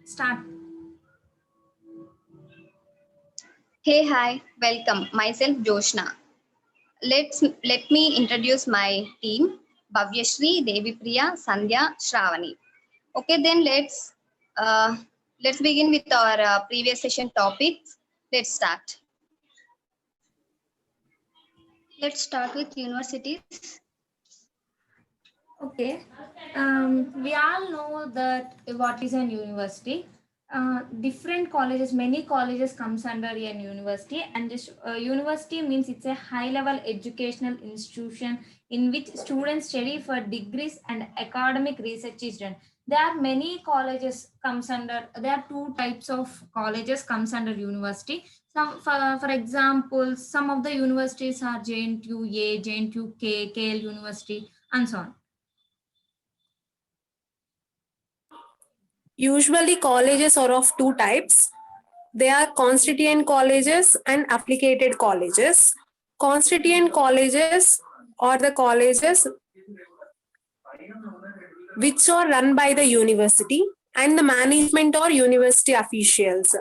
Start. Hey, hi, welcome. Myself Joshna. Let me introduce my team: Bhavyashri, Devipriya, Sandhya, Shravani. Okay, then let's begin with our previous session topics. Let's start. Let's start with universities. Okay. We all know that what is an university. Different colleges, many colleges comes under an university, and this university means it's a high level educational institution in which students study for degrees and academic research is done. There are many colleges comes under, there are two types of colleges comes under university. Some, for example, some of the universities are JNTU-A, JNTU-K, KL University, and so on. Usually colleges are of two types. They are constituent colleges and affiliated colleges. Constituent colleges are the colleges which are run by the university and the management or university officials.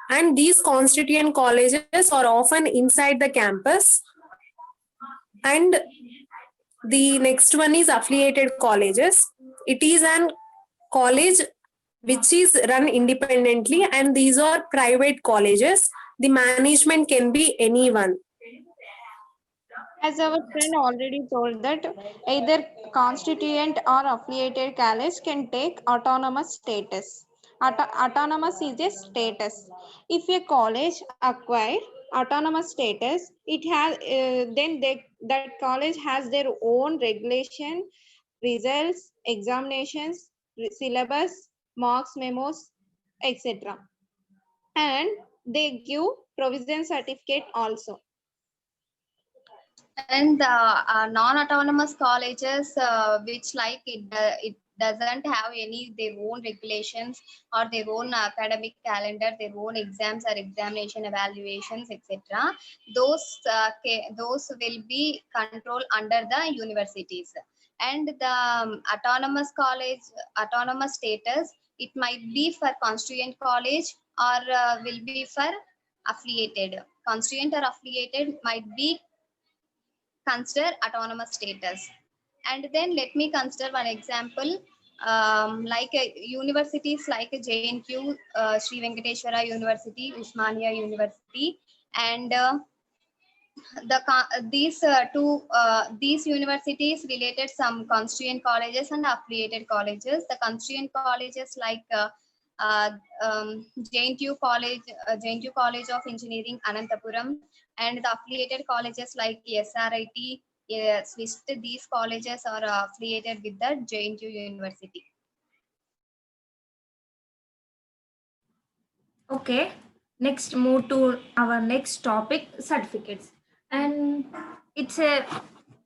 And these constituent colleges are often inside the campus. And the next one is affiliated colleges. It is an college which is run independently, and these are private colleges. The management can be anyone. As our friend already told that either constituent or affiliated college can take autonomous status. Autonomous is a status. If a college acquire autonomous status, it has that college has their own regulation, results, examinations, syllabus, marks, memos, etc. And they give provision certificate also. And the non-autonomous colleges, which it doesn't have any their own regulations or their own academic calendar, their own exams or examination evaluations, etc. Those will be controlled under the universities. And the autonomous status, it might be for constituent college or will be for affiliated. Constituent or affiliated might be consider autonomous status. And then let me consider one example, universities like JNQ, Sri Venkateshwara University, Usmania University, and these universities related some constituent colleges and affiliated colleges. The constituent colleges like JNTU College of Engineering, Anantapuram, and the affiliated colleges like SRIT, SWIST. These colleges are affiliated with the JNTU University. Okay, next move to our next topic, certificates. And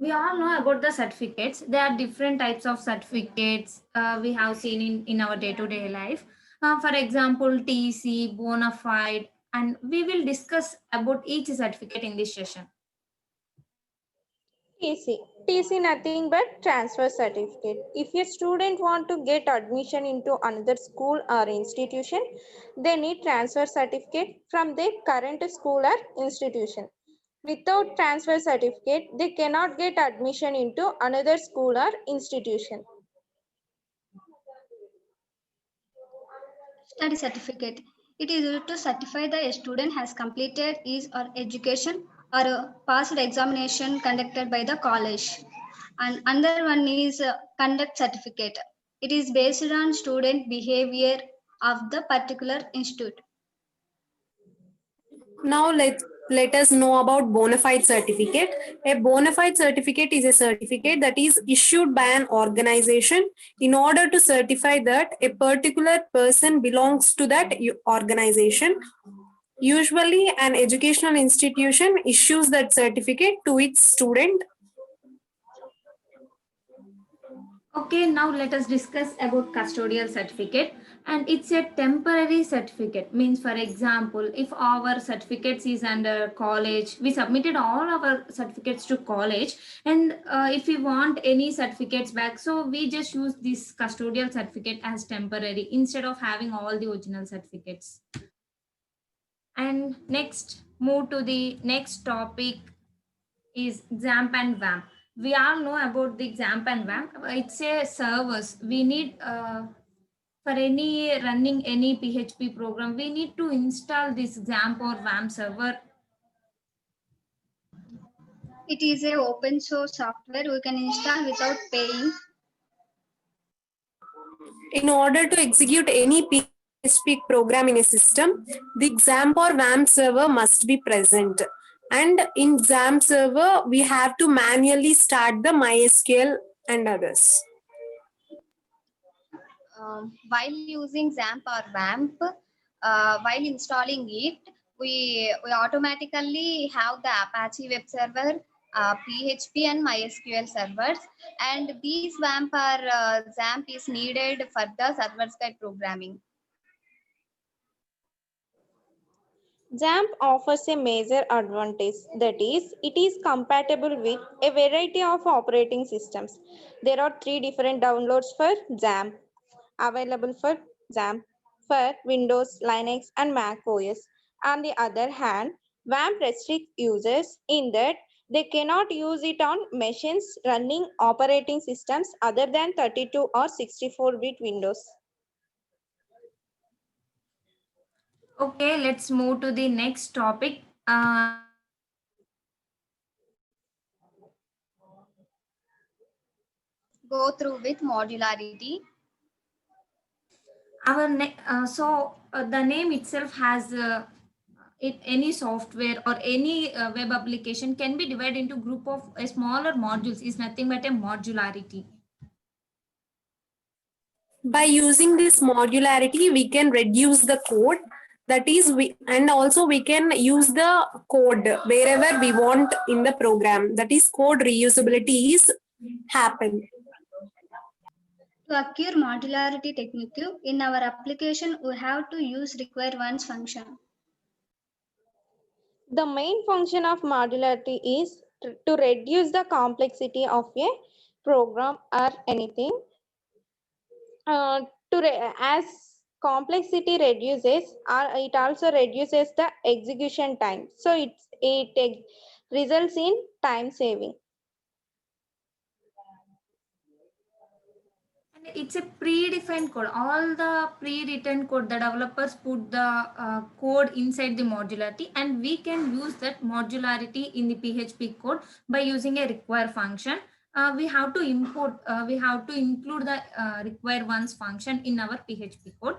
we all know about the certificates. There are different types of certificates we have seen in our day-to-day life. For example, TC, bona fide, and we will discuss about each certificate in this session. TC nothing but transfer certificate. If a student want to get admission into another school or institution, they need transfer certificate from their current school or institution. Without transfer certificate, they cannot get admission into another school or institution. Study certificate. It is used to certify that a student has completed his or education or passed examination conducted by the college. And another one is conduct certificate. It is based on student behavior of the particular institute. Now let us know about bona fide certificate. A bona fide certificate is a certificate that is issued by an organization in order to certify that a particular person belongs to that organization. Usually an educational institution issues that certificate to its student. Okay, now let us discuss about custodial certificate, and it's a temporary certificate. Means, for example, if our certificates is under college, we submitted all our certificates to college, and if we want any certificates back, so we just use this custodial certificate as temporary instead of having all the original certificates. And next, move to the next topic is XAMPP and WAMP. We all know about the XAMPP and WAMP. It's a service. We need for any running any PHP program, we need to install this XAMPP or WAMP server. It is a open source software we can install without paying. In order to execute any PHP program in a system, the XAMPP or WAMP server must be present. And in XAMPP server, we have to manually start the MySQL and others. While using XAMPP or WAMP, while installing it, we automatically have the Apache web server, PHP and MySQL servers, and these WAMP or XAMPP is needed for the server-side programming. XAMPP offers a major advantage, that is, it is compatible with a variety of operating systems. There are 3 different downloads for XAMPP available for XAMPP for Windows, Linux, and Mac OS. On the other hand, WAMP restricts users in that they cannot use it on machines running operating systems other than 32 or 64-bit Windows. Okay, let's move to the next topic. Go through with modularity. The name itself has any software or any web application can be divided into group of smaller modules is nothing but a modularity. By using this modularity, we can reduce the code. That is, and also we can use the code wherever we want in the program. That is, code reusability is happen. To acquire modularity technique, in our application, we have to use require once function. The main function of modularity is to reduce the complexity of a program or anything. As complexity reduces, it also reduces the execution time. So it results in time saving. And it's a predefined code. All the pre-written code, the developers put the code inside the modularity, and we can use that modularity in the PHP code by using a require function. We have to include the require once function in our PHP code.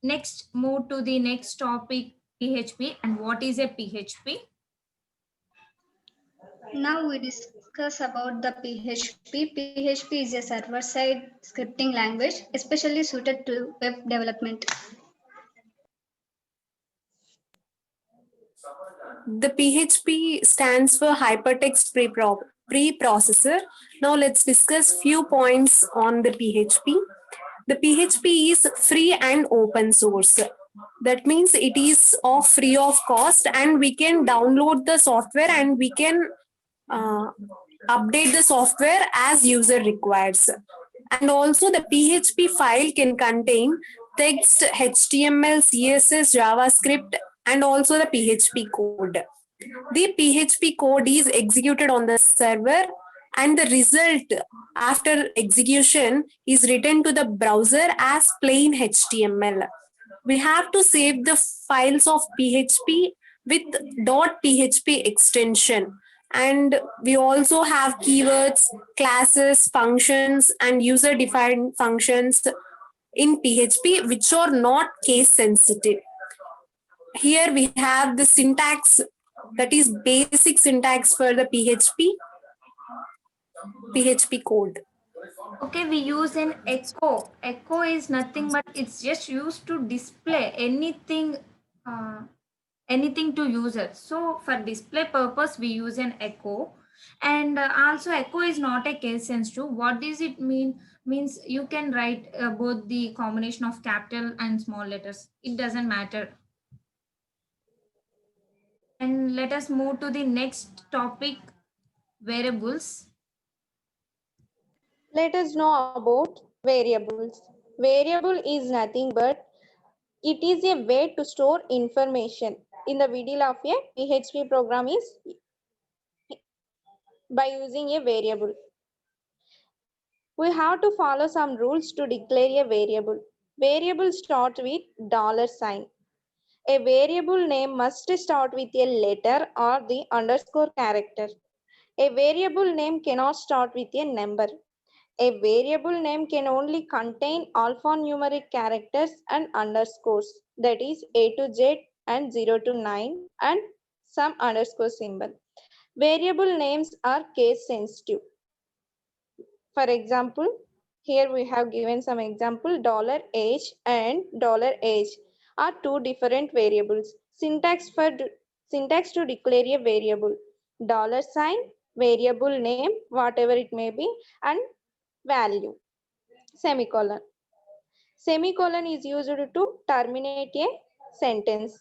Next, move to the next topic, PHP, and what is a PHP? Now we discuss about the PHP. PHP is a server-side scripting language, especially suited to web development. The PHP stands for Hypertext Preprocessor. Now let's discuss few points on the PHP. The PHP is free and open source. That means it is free of cost, and we can download the software and we can update the software as user requires. And also the PHP file can contain text, HTML, CSS, JavaScript, and also the PHP code. The PHP code is executed on the server, and the result after execution is written to the browser as plain HTML. We have to save the files of PHP with .php extension. And we also have keywords, classes, functions, and user-defined functions in PHP, which are not case sensitive. Here we have the syntax, that is basic syntax for the PHP code. Okay, we use an echo. Echo is nothing but it's just used to display anything to user. So for display purpose, we use an echo. And also echo is not a case sensitive. What does it mean? Means you can write both the combination of capital and small letters, it doesn't matter. And let us move to the next topic, variables. Let us know about variables. Variable is nothing but it is a way to store information. In the middle of a PHP program is by using a variable. We have to follow some rules to declare a variable. Variable start with $sign. A variable name must start with a letter or the underscore character. A variable name cannot start with a number. A variable name can only contain alphanumeric characters and underscores, that is A to Z and 0 to 9 and some underscore symbol. Variable names are case sensitive. For example, here we have given some example, $age and $age are two different variables. Syntax to declare a variable, $sign, variable name, whatever it may be, and value, semicolon. Semicolon is used to terminate a sentence.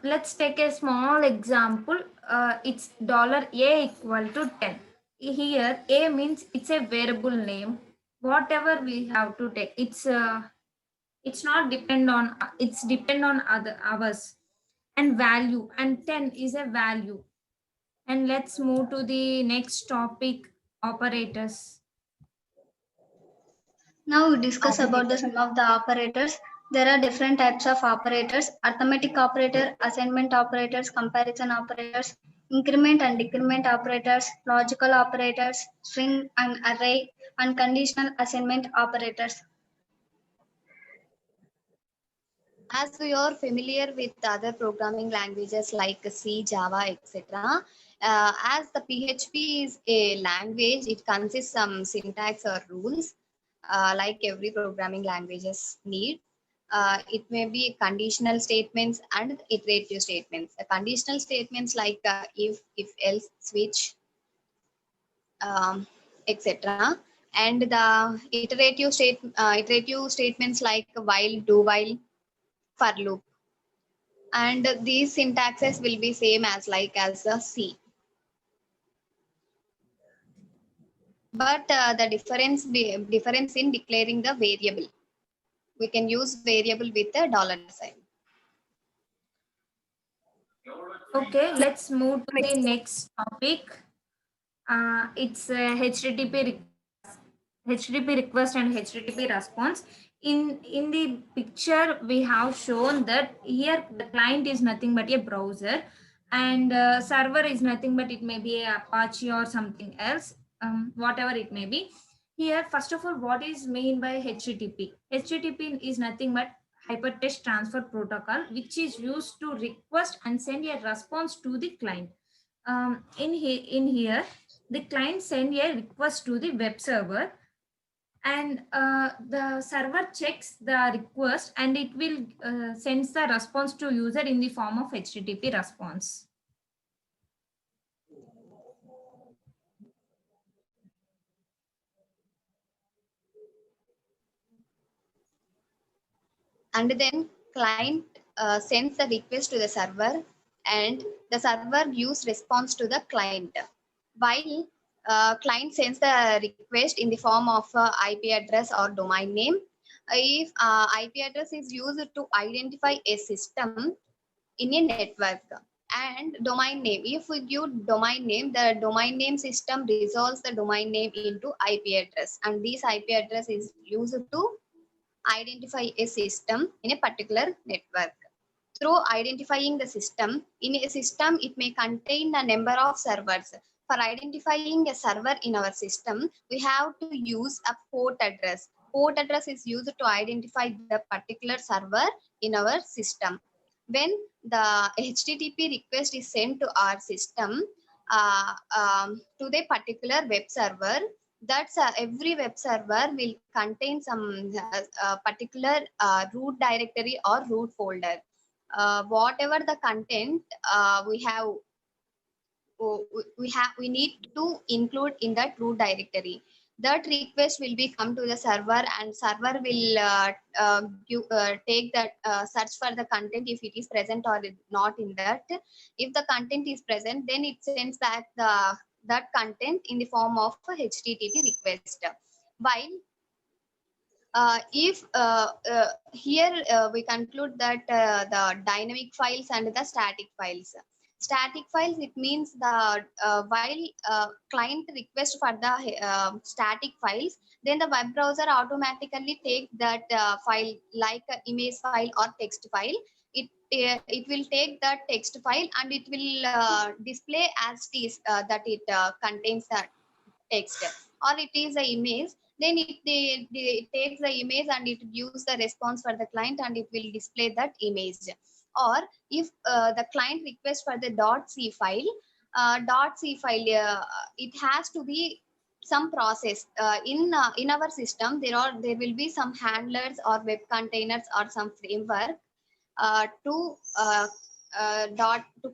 Let's take a small example. It's $a equal to 10. Here a means it's a variable name. Whatever we have to take, it's not depend on, it's depend on other hours. And value, and 10 is a value. And let's move to the next topic, operators. Now we discuss about the some of the operators. There are different types of operators: arithmetic operator, assignment operators, comparison operators, increment and decrement operators, logical operators, string and array, and conditional assignment operators. As we are familiar with other programming languages like C, Java, etc., as the PHP is a language, it consists some syntax or rules like every programming languages need. It may be conditional statements and iterative statements. Conditional statements like if, else, switch, etc. And the iterative statements like while, do while, for loop. And these syntaxes will be same as like as a C. But the difference in declaring the variable. We can use variable with a $sign. Okay, let's move to the next topic. It's HTTP request and HTTP response. In the picture, we have shown that here the client is nothing but a browser, and server is nothing but it may be a Apache or something else, whatever it may be. Here, first of all, what is mean by HTTP? HTTP is nothing but hypertext transfer protocol, which is used to request and send a response to the client. In here, the client send a request to the web server, and the server checks the request and it will sends the response to user in the form of HTTP response. And then client sends the request to the server, and the server gives response to the client. While client sends the request in the form of IP address or domain name. If IP address is used to identify a system in a network, and domain name, if we give domain name, the domain name system resolves the domain name into IP address, and this IP address is used to identify a system in a particular network. Through identifying the system, in a system, it may contain a number of servers. For identifying a server in our system, we have to use a port address. Port address is used to identify the particular server in our system. When the HTTP request is sent to our system, to the particular web server, that's every web server will contain some particular root directory or root folder. Whatever the content we have we need to include in that root directory. That request will be come to the server, and server will take that search for the content if it is present or not in that. If the content is present, then it sends back that content in the form of a HTTP request. While if here we conclude that the dynamic files and the static files. Static files, it means the while client request for the static files, then the web browser automatically take that file like a image file or text file. It will take that text file and it will display as it is that it contains that text, or it is an image, then it takes the image and it gives the response for the client and it will display that image. Or if the client requests for the .c file, it has to be some process in our system. There will be some handlers or web containers or some framework to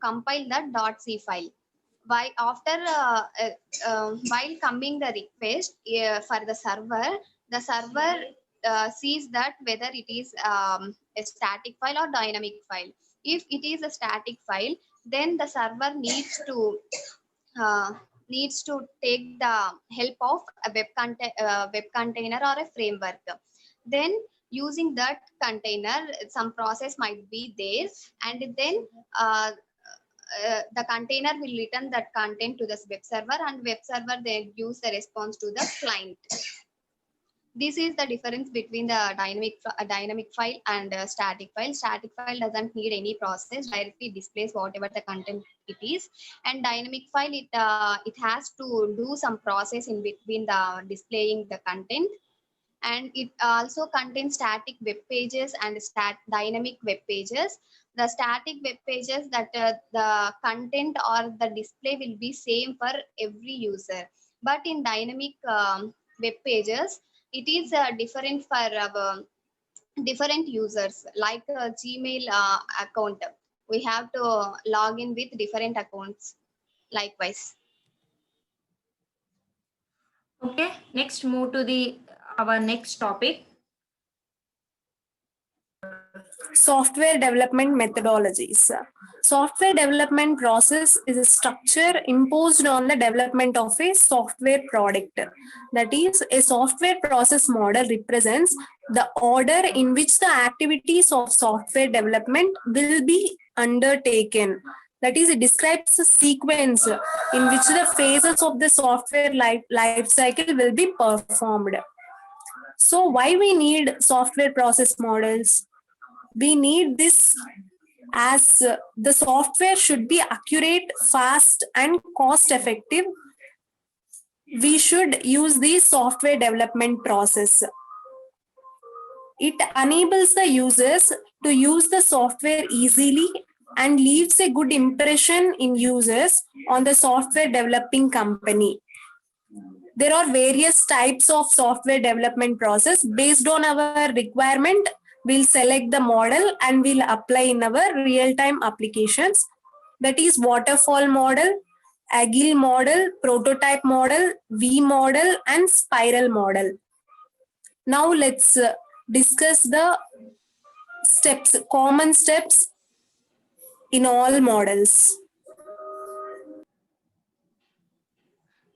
compile that .c file. By after while coming the request for the server sees that whether it is a static file or dynamic file. If it is a static file, then the server uh, needs to take the help of a web container or a framework. Then using that container, some process might be there, and then the container will return that content to the web server, and web server then gives the response to the client. This is the difference between the dynamic file and static file. Static file doesn't need any process, directly displays whatever the content it is, and dynamic file, it has to do some process in between the displaying the content. And it also contains static web pages and dynamic web pages. The static web pages, that the content or the display will be same for every user, but in dynamic web pages, it is different for different users. Like a Gmail account, we have to log in with different accounts likewise. Okay, next move to our next topic. Software development methodologies. Software development process is a structure imposed on the development of a software product. That is, a software process model represents the order in which the activities of software development will be undertaken. That is, it describes a sequence in which the phases of the software life cycle will be performed. So why we need software process models? We need this as the software should be accurate, fast, and cost effective. We should use the software development process. It enables the users to use the software easily and leaves a good impression in users on the software developing company. There are various types of software development process. Based on our requirement, we'll select the model and we'll apply in our real-time applications. That is waterfall model, agile model, prototype model, V model, and spiral model. Now let's discuss the steps, common steps in all models.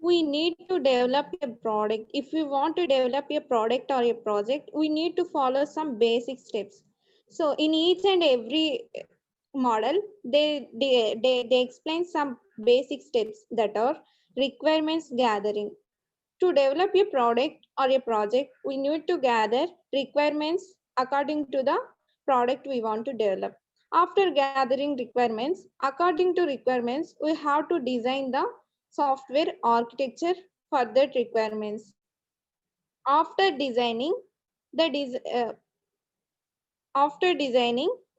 We need to develop a product. If we want to develop a product or a project, we need to follow some basic steps. So in each and every model, they explain some basic steps, that are requirements gathering. To develop a product or a project, we need to gather requirements according to the product we want to develop. After gathering requirements, according to requirements, we have to design the software architecture for that requirements. After designing,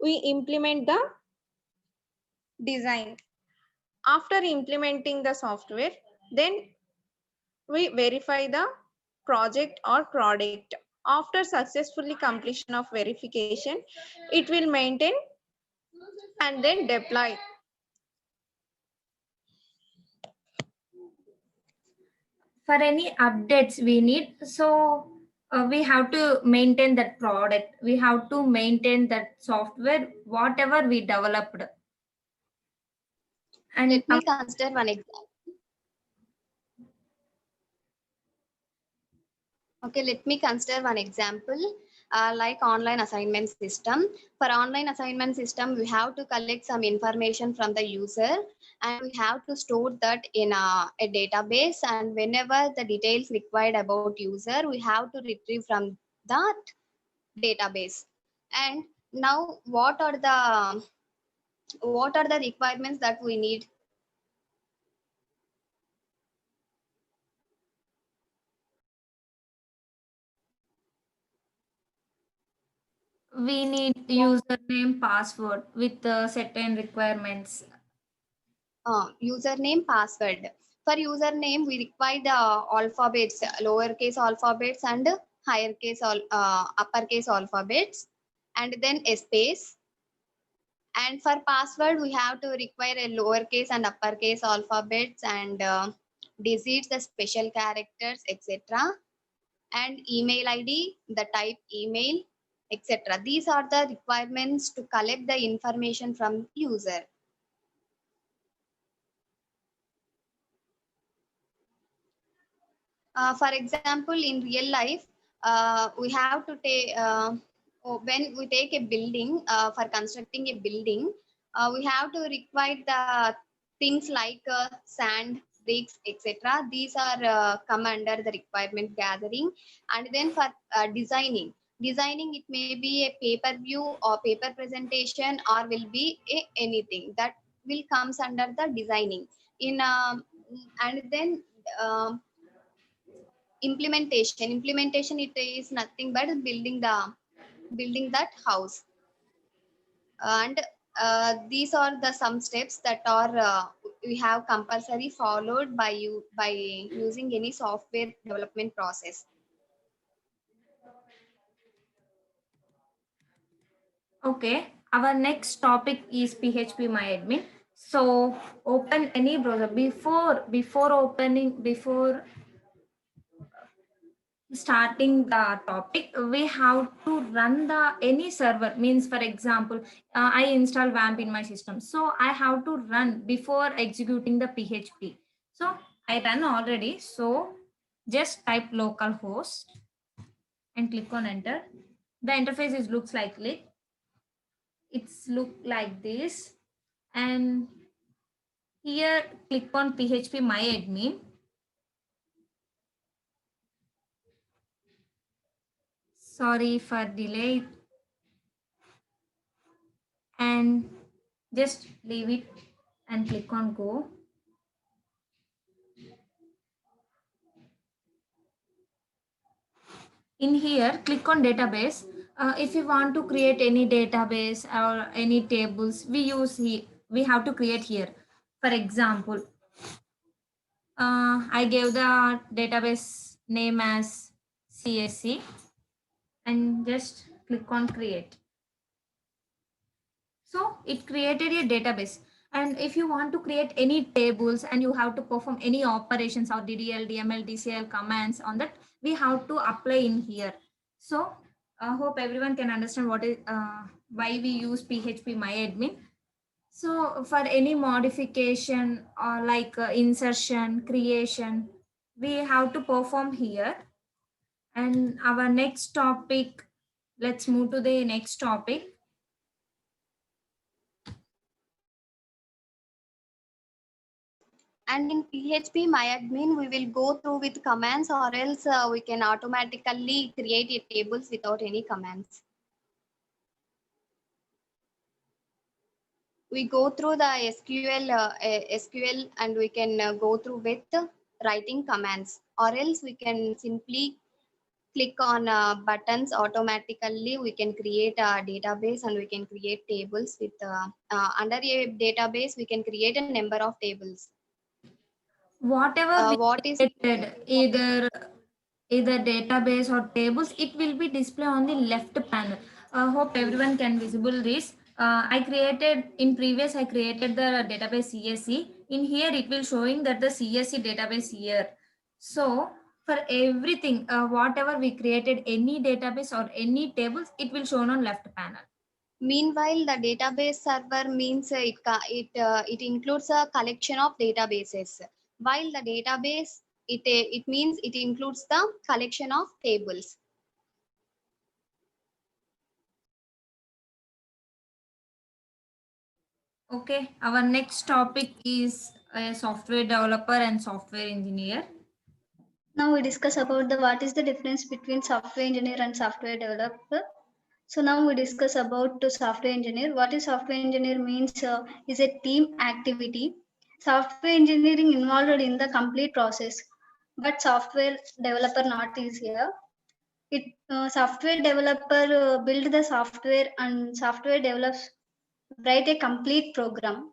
we implement the design. After implementing the software, then we verify the project or product. After successfully completion of verification, it will maintain and then deploy. for any updates we need. So we have to maintain that product. We have to maintain that software, whatever we developed. And Let me consider one example. Okay, let me consider one example, like online assignment system. For online assignment system, we have to collect some information from the user and we have to store that in a database. And whenever the details required about user, we have to retrieve from that database. And now what are the requirements that we need? we need username, password with certain requirements. Username, password. For username, we require the alphabets, lowercase alphabets and higher case, uppercase alphabets, and then a space. And for password, we have to require a lowercase and uppercase alphabets and digits, the special characters, etc. And email ID, the type email, etc. These are the requirements to collect the information from the user. For example, in real life, we have to take when we take a building for constructing a building, we have to require the things like sand, bricks, etc. These are come under the requirement gathering. And then for designing, it may be a paper view or paper presentation or will be anything that will comes under the designing. In and then um, implementation, it is nothing but building that house. And these are the some steps that are we have compulsory followed by you by using any software development process. Okay, our next topic is PHP MyAdmin. So open any browser before starting the topic. We have to run the any server. Means, for example, I install WAMP in my system, so I have to run before executing the PHP. So I run already. So just type localhost and click on enter. The interface is looks like it. It's look like this, and here click on PHP MyAdmin. Sorry for delay, and just leave it and click on go. In here, click on database. If you want to create any database or any tables, we have to create here. For example, I gave the database name as CSC and just click on create. So it created a database. And if you want to create any tables and you have to perform any operations or DDL, DML, DCL commands on that, we have to apply in here. So I hope everyone can understand what is why we use PHP MyAdmin. So for any modification or like insertion, creation, we have to perform here. And our next topic, let's move to the next topic. And in PHP MyAdmin, we will go through with commands, or else we can automatically create a tables without any commands. We go through the SQL and we can go through with writing commands, or else we can simply click on buttons automatically. We can create a database and we can create tables with under a database we can create a number of tables. Whatever we What is created, either database or tables, it will be displayed on the left panel. Hope everyone can visible this. I created the database CSC. In here, it will showing that the CSC database here. So for everything, whatever we created, any database or any tables, it will shown on left panel. Meanwhile, the database server means it includes a collection of databases, while the database it means it includes the collection of tables. Okay, our next topic is a software developer and software engineer. Now we discuss about the what is the difference between software engineer and software developer. So now we discuss about the software engineer. What is software engineer means is a team activity. Software engineering involved in the complete process, but software developer not is here. It software developer build the software and software develops write a complete program.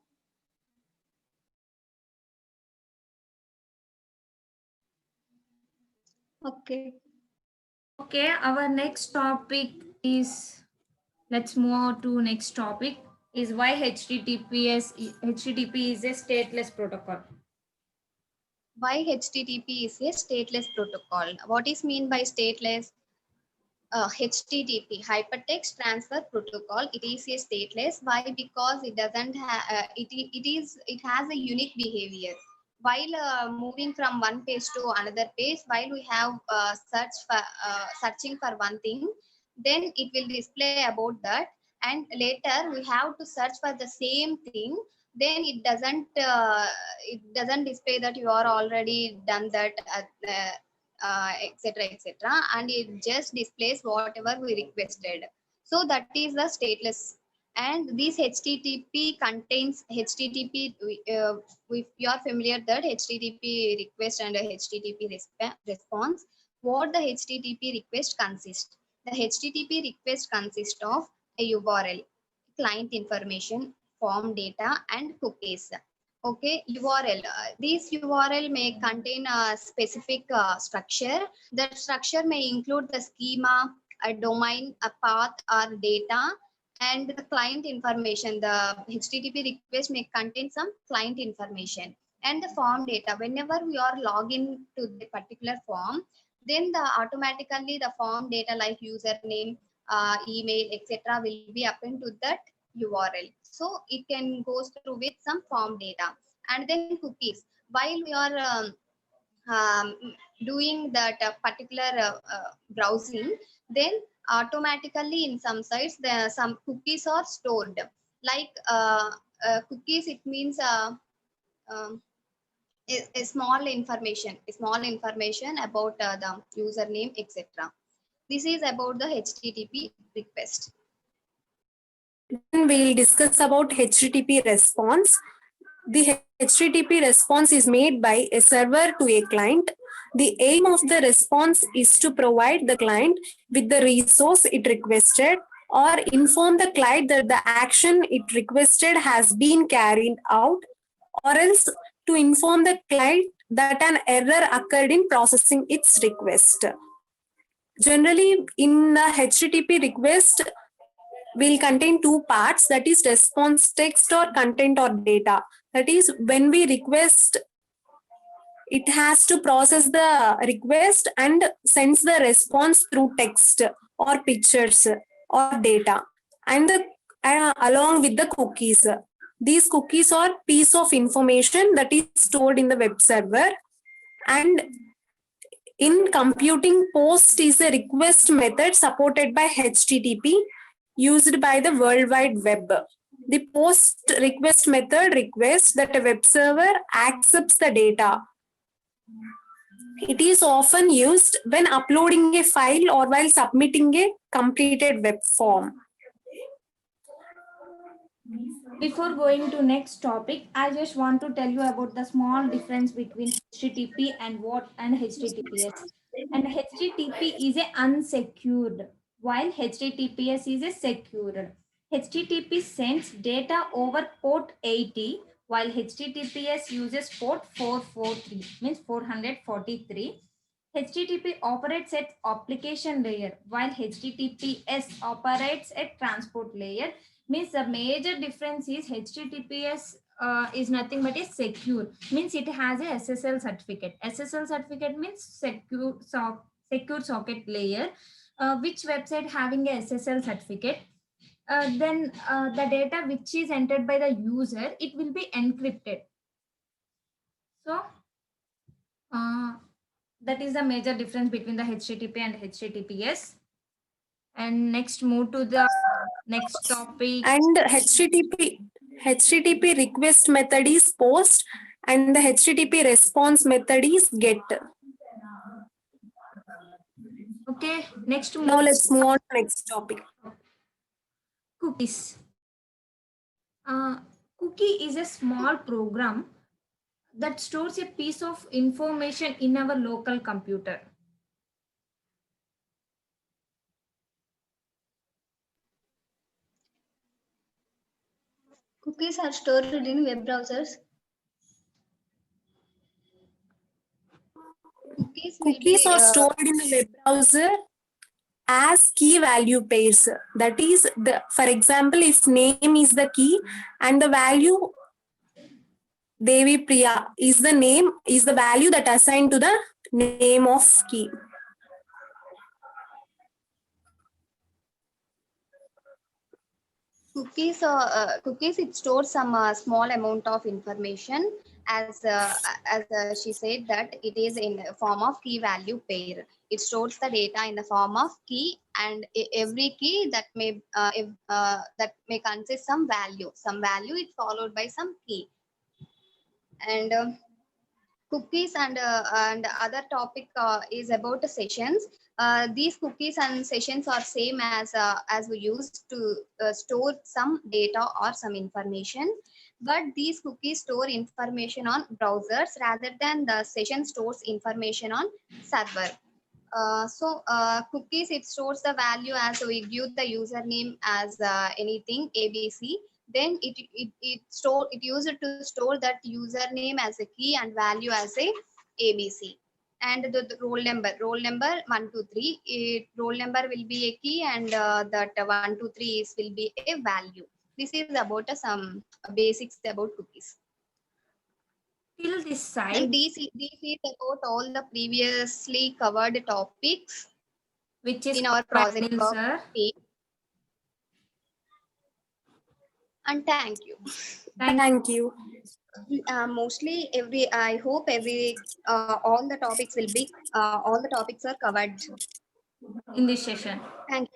Okay. Okay, our next topic is, let's move on to next topic, is why HTTP is a stateless protocol. Why HTTP is a stateless protocol? What is mean by stateless? HTTP, Hypertext Transfer Protocol. It is a stateless. Why? Because it doesn't have it has a unique behavior. While moving from one page to another page, while we have searching for one thing, then it will display about that, and later we have to search for the same thing. Then it doesn't display that you are already done that. Etc, etc, and it just displays whatever we requested. So that is the stateless. And this HTTP contains HTTP. If you are familiar that HTTP request and a HTTP response, what the HTTP request consists? The HTTP request consists of a URL, client information, form data, and cookies. Okay, URL. These URL may contain a specific structure. That structure may include the schema, a domain, a path, or data, and the client information. The HTTP request may contain some client information and the form data. Whenever we are login to the particular form, then automatically the form data like username, email, etc. will be append to that URL. So it can goes through with some form data. And then cookies. While we are um, doing that particular browsing, then automatically in some sites there some cookies are stored. Like cookies, it means um, a small information about the username, etc. This is about the HTTP request. Then we'll discuss about HTTP response. The HTTP response is made by a server to a client. The aim of the response is to provide the client with the resource it requested or inform the client that the action it requested has been carried out, or else to inform the client that an error occurred in processing its request. Generally, in the HTTP request, will contain two parts, that is response text or content or data. That is, when we request, it has to process the request and sends the response through text or pictures or data, and along with the cookies. These cookies are piece of information that is stored in the web server. And in computing, POST is a request method supported by HTTP used by the World Wide Web. The POST request method requests that a web server accepts the data. It is often used when uploading a file or while submitting a completed web form. Before going to next topic, I just want to tell you about the small difference between HTTP and HTTPS. And HTTP is a unsecured, while HTTPS is a secured. HTTP sends data over port 80, while HTTPS uses port 443, means 443. HTTP operates at application layer, while HTTPS operates at transport layer. Means the major difference is HTTPS is nothing but a secure, means it has a SSL certificate. SSL certificate means secure socket layer. Which website having a SSL certificate, then the data which is entered by the user, it will be encrypted. So that is the major difference between the HTTP and HTTPS. And next, move to the next topic. And HTTP request method is post and the HTTP response method is get. Okay, next Now let's move on to next topic. cookies. Cookie is a small program that stores a piece of information in our local computer. Cookies are stored in web browsers. Cookies are stored in the web browser as key value pairs. That is, for example, if name is the key and the value Devi Priya is the value that assigned to the name of key. Cookies, it stores some small amount of information, as she said that it is in the form of key value pair. It stores the data in the form of key, and every key that may consist some value. Some value is followed by some key. And cookies and other topic is about the sessions. These cookies and sessions are same as we used to store some data or some information, but these cookies store information on browsers rather than the session stores information on server. Cookies, it stores the value as we give the username as anything ABC. Then it used to store that username as a key and value as a ABC. And the roll number 123, roll number will be a key, and that 123 will be a value. This is about some basics about cookies. Till this side, And this is about all the previously covered topics which is in our project Anil, work sir. team. And thank you. Thank you. Mostly I hope all the topics are covered In this session. Thank you.